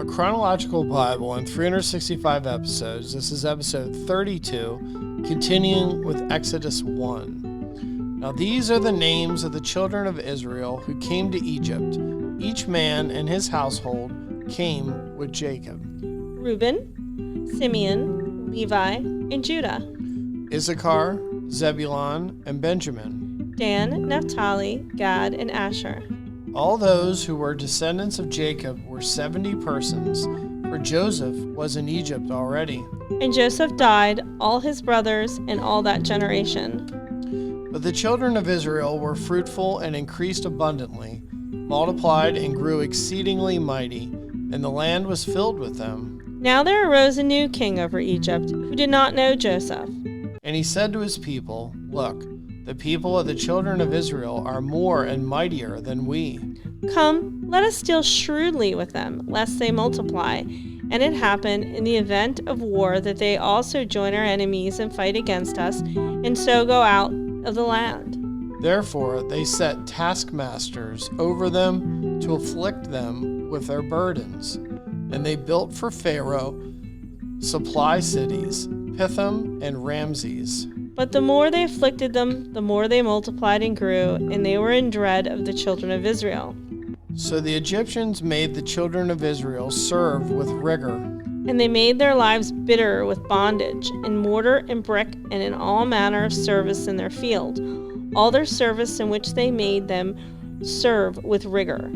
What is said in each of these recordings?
A chronological Bible in 365 episodes. This is episode 32, continuing with Exodus 1. Now these are the names of the children of Israel who came to Egypt. Each man and his household came with Jacob. Reuben, Simeon, Levi, and Judah. Issachar, Zebulun, and Benjamin. Dan, Naphtali, Gad, and Asher. All those who were descendants of Jacob were 70 persons, for Joseph was in Egypt already. And Joseph died, all his brothers, and all that generation. But the children of Israel were fruitful and increased abundantly, multiplied and grew exceedingly mighty, and the land was filled with them. Now there arose a new king over Egypt, who did not know Joseph. And he said to his people, Look, the people of the children of Israel are more and mightier than we. Come, let us deal shrewdly with them, lest they multiply. And it happened in the event of war that they also join our enemies and fight against us, and so go out of the land. Therefore they set taskmasters over them to afflict them with their burdens. And they built for Pharaoh supply cities, Pithom and Ramses. But the more they afflicted them, the more they multiplied and grew, and they were in dread of the children of Israel. So the Egyptians made the children of Israel serve with rigor. And they made their lives bitter with bondage, in mortar and brick, and in all manner of service in their field. All their service in which they made them serve with rigor.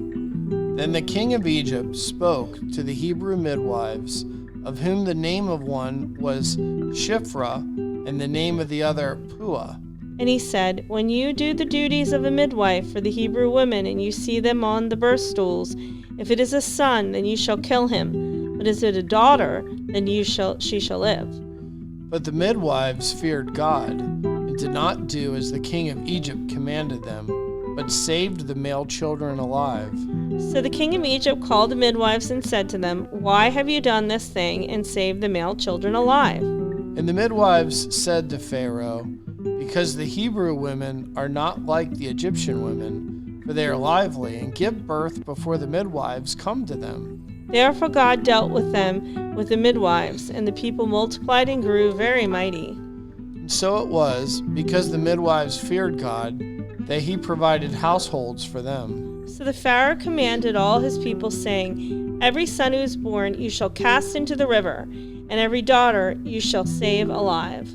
Then the king of Egypt spoke to the Hebrew midwives, of whom the name of one was Shiphrah, and the name of the other Puah. And he said, When you do the duties of a midwife for the Hebrew women, and you see them on the birth stools, if it is a son, then you shall kill him. But is it a daughter, then she shall live. But the midwives feared God, and did not do as the king of Egypt commanded them, but saved the male children alive. So the king of Egypt called the midwives and said to them, Why have you done this thing and saved the male children alive? And the midwives said to Pharaoh, Because the Hebrew women are not like the Egyptian women, for they are lively and give birth before the midwives come to them. Therefore God dealt with them with the midwives, and the people multiplied and grew very mighty. And so it was, because the midwives feared God, that he provided households for them. So the Pharaoh commanded all his people, saying, Every son who is born you shall cast into the river, and every daughter you shall save alive.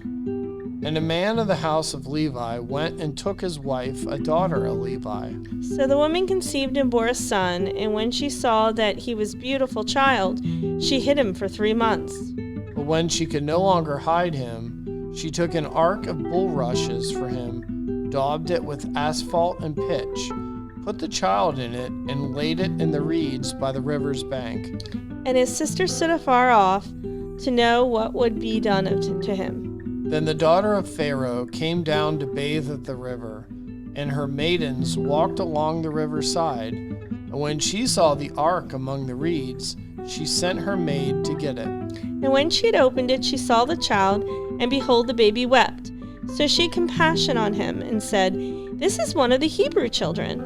And a man of the house of Levi went and took his wife, a daughter of Levi. So the woman conceived and bore a son, and when she saw that he was a beautiful child, she hid him for 3 months. But when she could no longer hide him, she took an ark of bulrushes for him, daubed it with asphalt and pitch, put the child in it, and laid it in the reeds by the river's bank. And his sister stood afar off to know what would be done to him. Then the daughter of Pharaoh came down to bathe at the river, and her maidens walked along the riverside. And when she saw the ark among the reeds, she sent her maid to get it. And when she had opened it, she saw the child, and behold, the baby wept. So she had compassion on him, and said, This is one of the Hebrew children.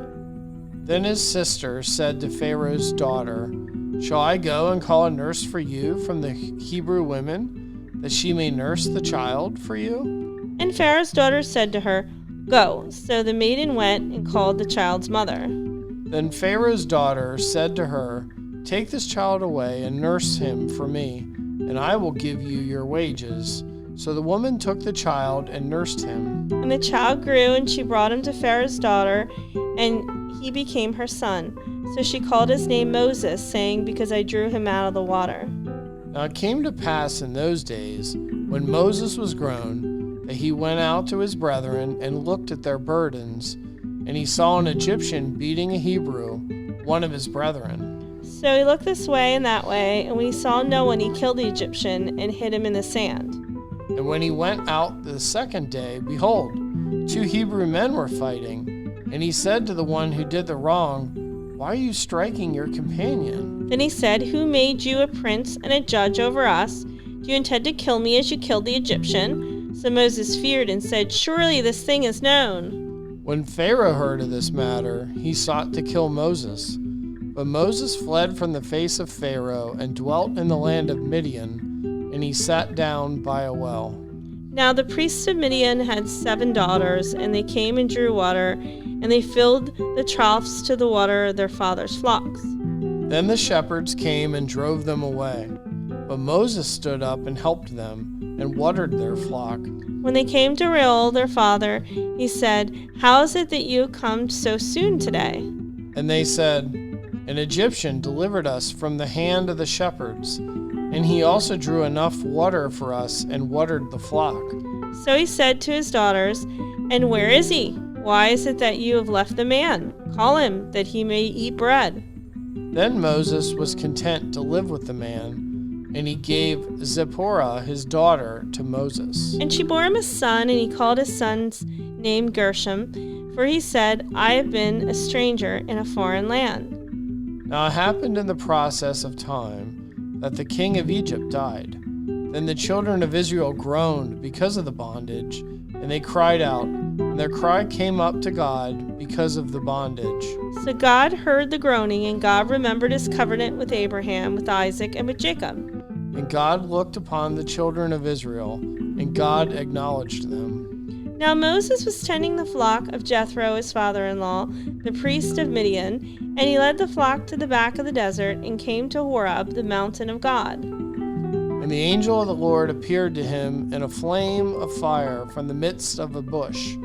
Then his sister said to Pharaoh's daughter, Shall I go and call a nurse for you from the Hebrew women, that she may nurse the child for you? And Pharaoh's daughter said to her, Go. So the maiden went and called the child's mother. Then Pharaoh's daughter said to her, Take this child away and nurse him for me, and I will give you your wages. So the woman took the child and nursed him. And the child grew, and she brought him to Pharaoh's daughter, and he became her son. So she called his name Moses, saying, Because I drew him out of the water. Now it came to pass in those days, when Moses was grown, that he went out to his brethren and looked at their burdens, and he saw an Egyptian beating a Hebrew, one of his brethren. So he looked this way and that way, and when he saw no one, he killed the Egyptian and hid him in the sand. And when he went out the second day, behold, 2 Hebrew men were fighting. And he said to the one who did the wrong, Why are you striking your companion? Then he said, Who made you a prince and a judge over us? Do you intend to kill me as you killed the Egyptian? So Moses feared and said, Surely this thing is known. When Pharaoh heard of this matter, he sought to kill Moses. But Moses fled from the face of Pharaoh and dwelt in the land of Midian, and he sat down by a well. Now the priests of Midian had 7 daughters, and they came and drew water, and they filled the troughs to the water of their father's flocks. Then the shepherds came and drove them away. But Moses stood up and helped them, and watered their flock. When they came to Reuel their father, he said, "How is it that you come so soon today?" And they said, "An Egyptian delivered us from the hand of the shepherds, and he also drew enough water for us and watered the flock." So he said to his daughters, "And where is he? Why is it that you have left the man? Call him, that he may eat bread." Then Moses was content to live with the man, and he gave Zipporah his daughter to Moses. And she bore him a son, and he called his son's name Gershom, for he said, "I have been a stranger in a foreign land." Now it happened in the process of time that the king of Egypt died. Then the children of Israel groaned because of the bondage, and they cried out, and their cry came up to God because of the bondage. So God heard the groaning, and God remembered his covenant with Abraham, with Isaac, and with Jacob. And God looked upon the children of Israel, and God acknowledged them. Now Moses was tending the flock of Jethro, his father-in-law, the priest of Midian, and he led the flock to the back of the desert and came to Horeb, the mountain of God. And the angel of the Lord appeared to him in a flame of fire from the midst of a bush.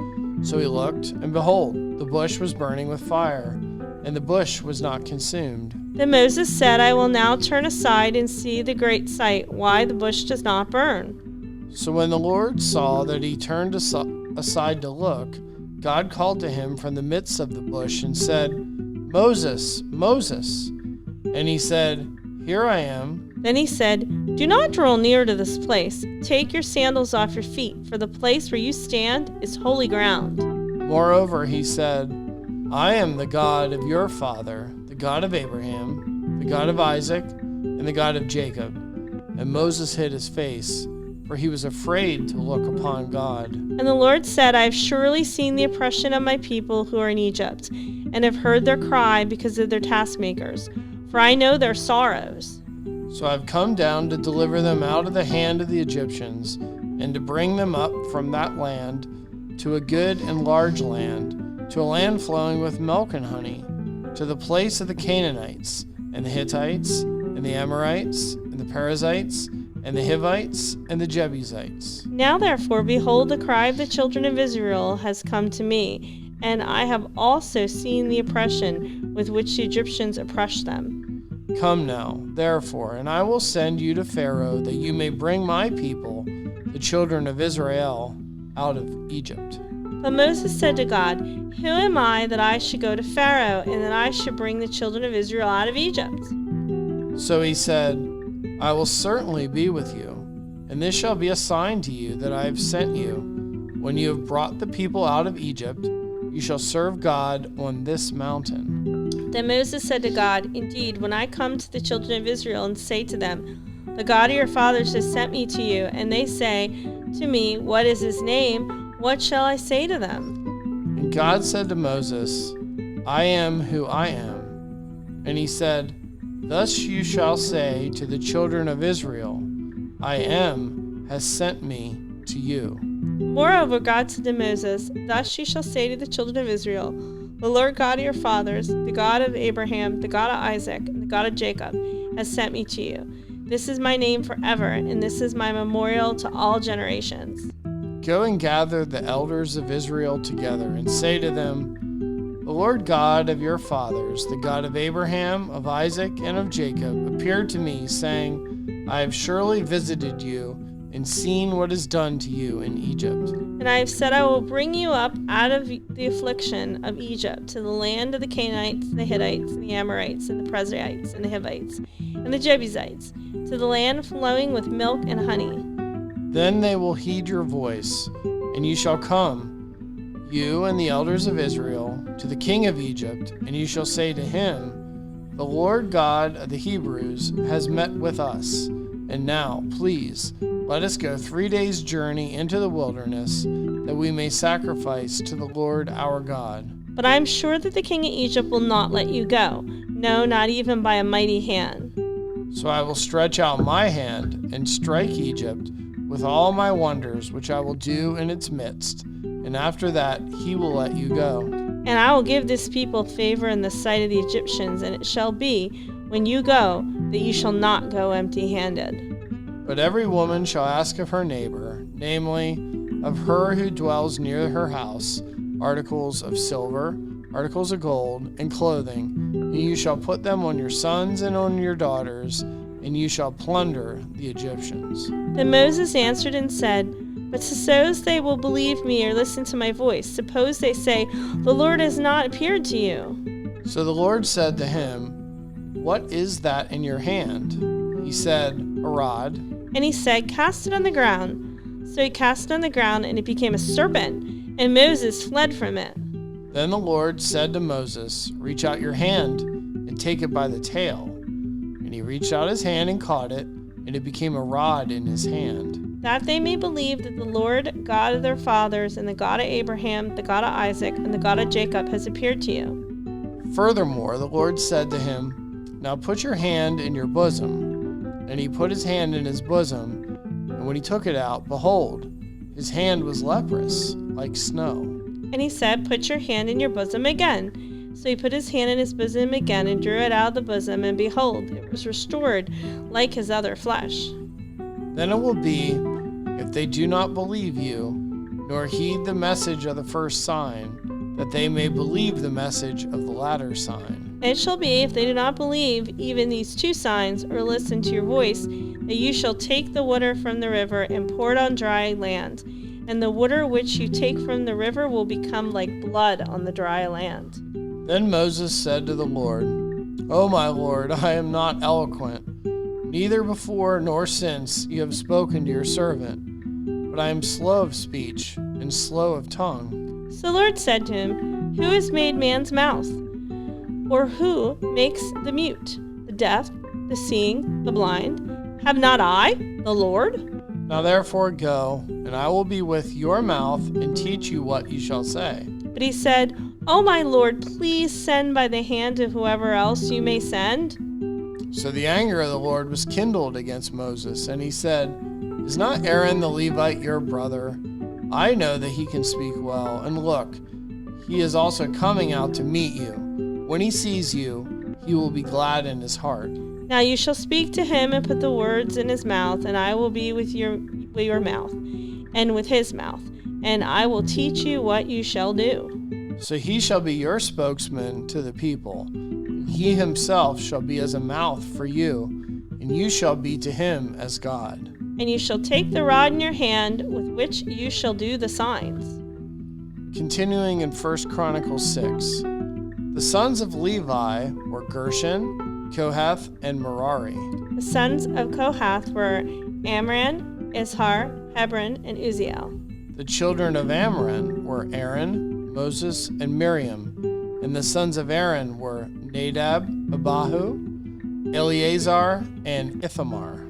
So he looked, and behold, the bush was burning with fire, and the bush was not consumed. Then Moses said, "I will now turn aside and see the great sight, why the bush does not burn." So when the Lord saw that he turned aside to look, God called to him from the midst of the bush and said, "Moses, Moses." And he said, "Here I am." Then he said, "Do not draw near to this place. Take your sandals off your feet, for the place where you stand is holy ground." Moreover, he said, "I am the God of your father, the God of Abraham, the God of Isaac, and the God of Jacob." And Moses hid his face, for he was afraid to look upon God. And the Lord said, "I have surely seen the oppression of my people who are in Egypt, and have heard their cry because of their taskmakers, for I know their sorrows. So I have come down to deliver them out of the hand of the Egyptians, and to bring them up from that land to a good and large land, to a land flowing with milk and honey, to the place of the Canaanites, and the Hittites, and the Amorites, and the Perizzites, and the Hivites, and the Jebusites." Now therefore, behold, the cry of the children of Israel has come to me, and I have also seen the oppression with which the Egyptians oppressed them. Come now, therefore, and I will send you to Pharaoh, that you may bring my people, the children of Israel, out of Egypt. But Moses said to God, "Who am I that I should go to Pharaoh, and that I should bring the children of Israel out of Egypt?" So he said, "I will certainly be with you, and this shall be a sign to you that I have sent you. When you have brought the people out of Egypt, you shall serve God on this mountain." Then Moses said to God, "Indeed, when I come to the children of Israel and say to them, 'The God of your fathers has sent me to you,' and they say to me, 'What is his name?' what shall I say to them?" And God said to Moses, "I am who I am." And he said, "Thus you shall say to the children of Israel, 'I am has sent me to you.'" Moreover, God said to Moses, "Thus you shall say to the children of Israel, 'The Lord God of your fathers, the God of Abraham, the God of Isaac, and the God of Jacob, has sent me to you. This is my name forever, and this is my memorial to all generations.'" Go and gather the elders of Israel together, and say to them, "The Lord God of your fathers, the God of Abraham, of Isaac, and of Jacob, appeared to me, saying, 'I have surely visited you, and seen what is done to you in Egypt. And I have said, I will bring you up out of the affliction of Egypt to the land of the Canaanites, the Hittites, and the Amorites, and the Perizzites, and the Hivites, and the Jebusites, to the land flowing with milk and honey.' Then they will heed your voice, and you shall come, you and the elders of Israel, to the king of Egypt, and you shall say to him, 'The Lord God of the Hebrews has met with us. And now, please, let us go 3 days' journey into the wilderness, that we may sacrifice to the Lord our God.'" But I am sure that the king of Egypt will not let you go, no, not even by a mighty hand. So I will stretch out my hand and strike Egypt with all my wonders which I will do in its midst, and after that he will let you go. And I will give this people favor in the sight of the Egyptians, and it shall be, when you go, that you shall not go empty-handed. But every woman shall ask of her neighbor, namely, of her who dwells near her house, articles of silver, articles of gold, and clothing, and you shall put them on your sons and on your daughters, and you shall plunder the Egyptians. Then Moses answered and said, But suppose they will believe me or listen to my voice. Suppose they say, The Lord has not appeared to you. So the Lord said to him, What is that in your hand? He said, A rod. And he said, Cast it on the ground. So he cast it on the ground, and it became a serpent, and Moses fled from it. Then the Lord said to Moses, Reach out your hand and take it by the tail. And he reached out his hand and caught it, and it became a rod in his hand. That they may believe that the Lord God of their fathers, and the God of Abraham, the God of Isaac, and the God of Jacob has appeared to you. Furthermore, the Lord said to him, Now put your hand in your bosom. And he put his hand in his bosom, and when he took it out, behold, his hand was leprous, like snow. And he said, Put your hand in your bosom again. So he put his hand in his bosom again, and drew it out of the bosom, and behold, it was restored like his other flesh. Then it will be, if they do not believe you, nor heed the message of the first sign, that they may believe the message of the latter sign. And it shall be, if they do not believe even these two signs, or listen to your voice, that you shall take the water from the river and pour it on dry land. And the water which you take from the river will become like blood on the dry land. Then Moses said to the Lord, O my Lord, I am not eloquent, neither before nor since you have spoken to your servant, but I am slow of speech and slow of tongue. So the Lord said to him, Who has made man's mouth? Or who makes the mute, the deaf, the seeing, the blind? Have not I, the Lord? Now therefore go, and I will be with your mouth and teach you what you shall say. But he said, O my Lord, please send by the hand of whoever else you may send. So the anger of the Lord was kindled against Moses, and he said, Is not Aaron the Levite your brother? I know that he can speak well, and look, he is also coming out to meet you. When he sees you, he will be glad in his heart. Now you shall speak to him and put the words in his mouth, and I will be with your mouth, and with his mouth, and I will teach you what you shall do. So he shall be your spokesman to the people, and he himself shall be as a mouth for you, and you shall be to him as God. And you shall take the rod in your hand with which you shall do the signs. Continuing in 1 Chronicles 6. The sons of Levi were Gershon, Kohath, and Merari. The sons of Kohath were Amram, Izhar, Hebron, and Uzziel. The children of Amram were Aaron, Moses, and Miriam. And the sons of Aaron were Nadab, Abihu, Eleazar, and Ithamar.